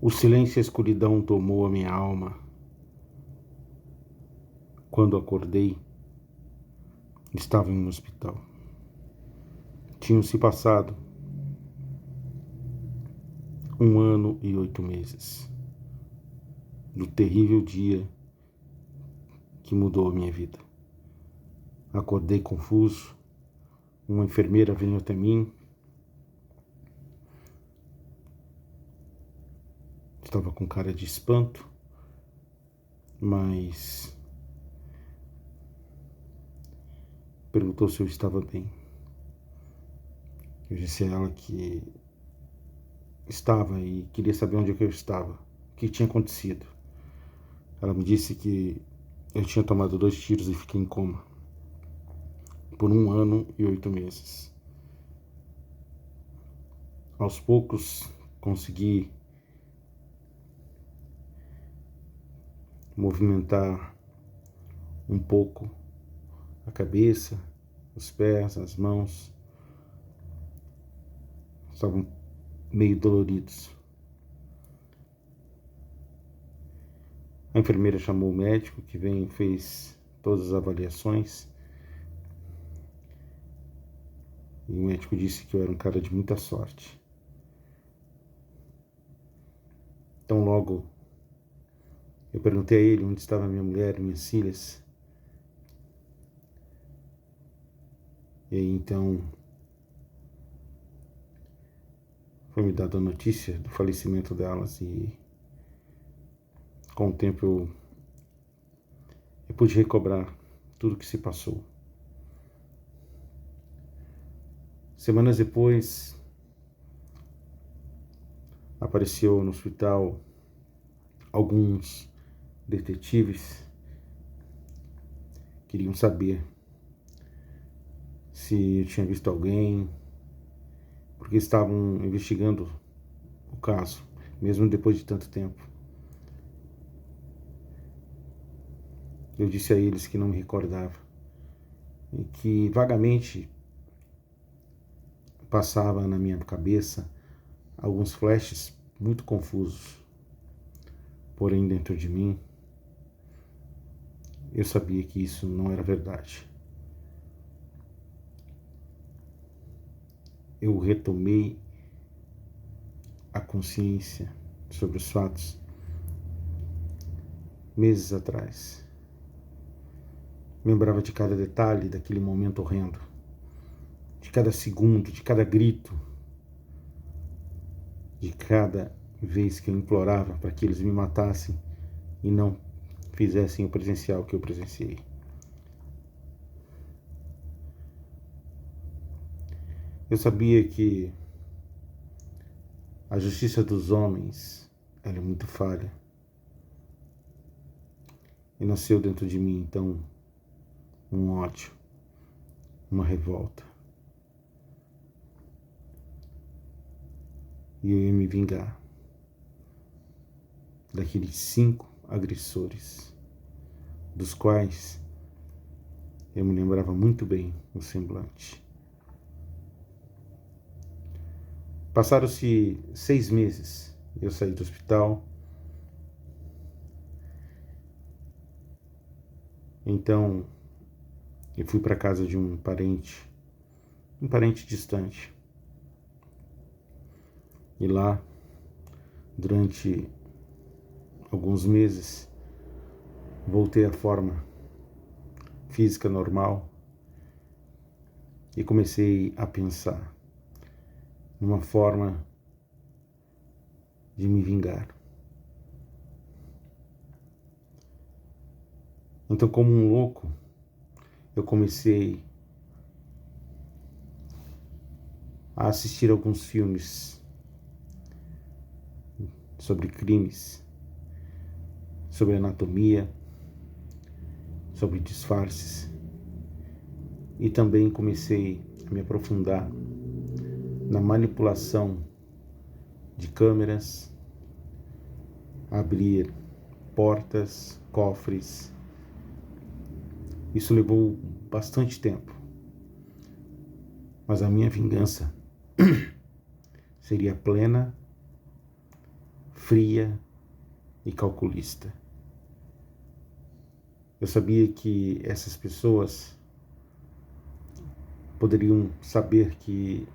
O silêncio e a escuridão tomou a minha alma. Quando acordei, estava em um hospital. Tinham se passado 1 ano e 8 meses do terrível dia que mudou a minha vida. Acordei confuso. Uma enfermeira veio até mim. Estava com cara de espanto, mas perguntou se eu estava bem. Eu disse a ela que estava e queria saber onde é que eu estava, o que tinha acontecido. Ela me disse que eu tinha tomado 2 tiros e fiquei em coma por 1 ano e 8 meses. Aos poucos consegui movimentar um pouco a cabeça, os pés, as mãos. Estavam meio doloridos. A enfermeira chamou o médico que veio e fez todas as avaliações. E o médico disse que eu era um cara de muita sorte. Então logo eu perguntei a ele onde estava minha mulher e minhas filhas. E aí então foi me dada a notícia do falecimento delas e com o tempo eu pude recobrar tudo o que se passou. Semanas depois, apareceu no hospital alguns detetives. Queriam saber se eu tinha visto alguém, porque estavam investigando o caso, mesmo depois de tanto tempo. Eu disse a eles que não me recordava e que vagamente passava na minha cabeça alguns flashes muito confusos. Porém, dentro de mim, eu sabia que isso não era verdade. Eu retomei a consciência sobre os fatos meses atrás. Lembrava de cada detalhe daquele momento horrendo, de cada segundo, de cada grito, de cada vez que eu implorava para que eles me matassem e não fizessem o presencial que eu presenciei. Eu sabia que a justiça dos homens ela é muito falha. E nasceu dentro de mim, então, um ódio, uma revolta. E eu ia me vingar daqueles 5 agressores, dos quais eu me lembrava muito bem o semblante. Passaram-se 6 meses, eu saí do hospital. Então, eu fui para a casa de um parente distante. E lá, durante alguns meses, voltei à forma física normal e comecei a pensar numa forma de me vingar. Então, como um louco, eu comecei a assistir alguns filmes sobre crimes, sobre anatomia, sobre disfarces, e também comecei a me aprofundar na manipulação de câmeras, abrir portas, cofres. Isso levou bastante tempo, mas a minha vingança seria plena, fria e calculista. Eu sabia que essas pessoas poderiam saber que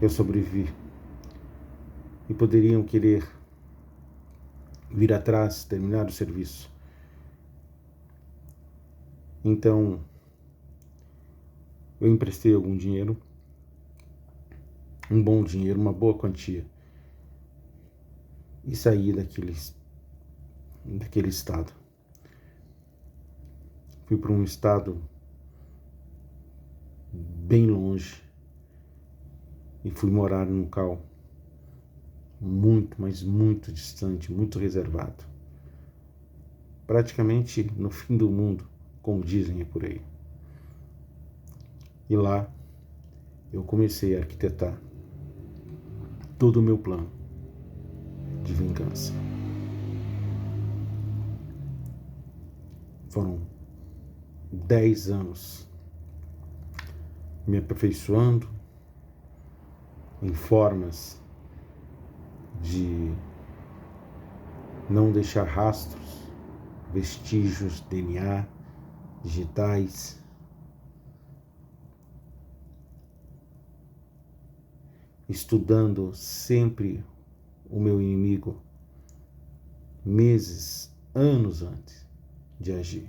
eu sobrevivi e poderiam querer vir atrás, terminar o serviço. Então, eu emprestei algum dinheiro, um bom dinheiro, uma boa quantia, e saí daquele estado. Fui para um estado bem longe e fui morar num local muito, mas muito distante, muito reservado. Praticamente no fim do mundo, como dizem por aí. E lá eu comecei a arquitetar todo o meu plano de vingança. Foram 10 anos me aperfeiçoando em formas de não deixar rastros, vestígios, DNA, digitais. Estudando sempre o meu inimigo meses, anos antes de agir.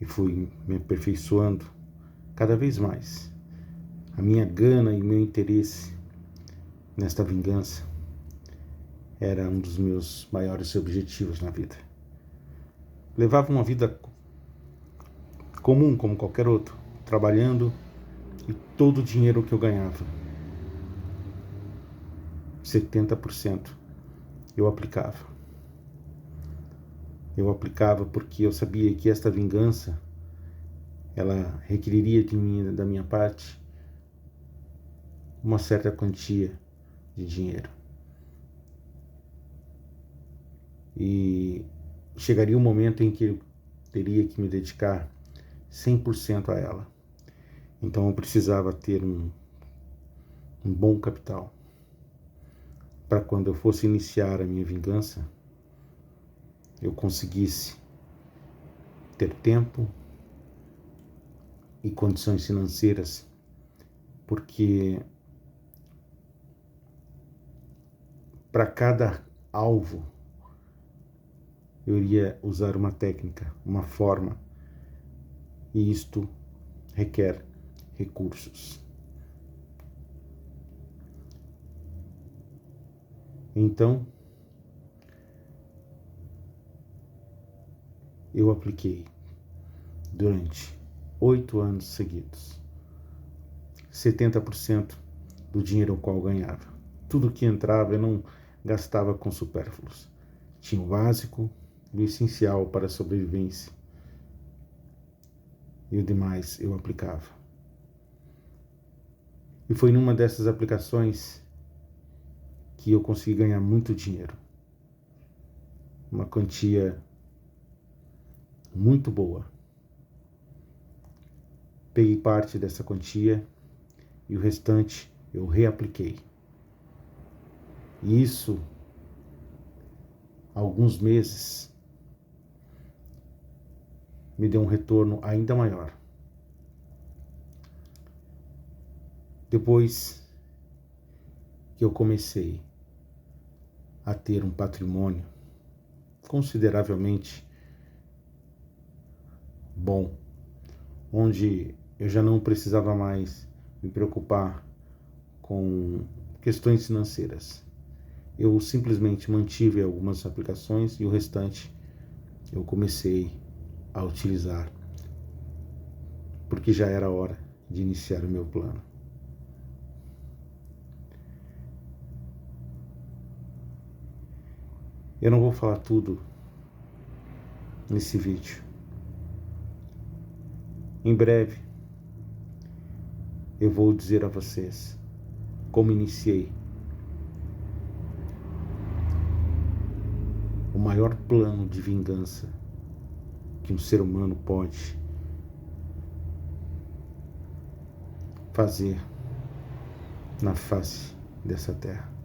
E fui me aperfeiçoando cada vez mais. A minha gana e meu interesse nesta vingança era um dos meus maiores objetivos na vida. Levava uma vida comum como qualquer outro, trabalhando, e todo o dinheiro que eu ganhava, 70%, eu aplicava. Eu aplicava porque eu sabia que esta vingança, ela requeriria da minha parte uma certa quantia de dinheiro. E chegaria um momento em que eu teria que me dedicar 100% a ela. Então eu precisava ter um bom capital para quando eu fosse iniciar a minha vingança, eu conseguisse ter tempo e condições financeiras, porque para cada alvo eu iria usar uma técnica, uma forma, e isto requer recursos. Então, eu apliquei durante 8 anos seguidos 70% do dinheiro ao qual eu ganhava. Tudo que entrava eu não gastava com supérfluos. Tinha o básico e o essencial para a sobrevivência. E o demais eu aplicava. E foi numa dessas aplicações que eu consegui ganhar muito dinheiro. Uma quantia muito boa. Peguei parte dessa quantia e o restante eu reapliquei. E isso, há alguns meses, me deu um retorno ainda maior. Depois que eu comecei a ter um patrimônio consideravelmente bom, onde eu já não precisava mais me preocupar com questões financeiras. Eu simplesmente mantive algumas aplicações e o restante eu comecei a utilizar, porque já era hora de iniciar o meu plano. Eu não vou falar tudo nesse vídeo. Em breve, eu vou dizer a vocês como iniciei o maior plano de vingança que um ser humano pode fazer na face dessa terra.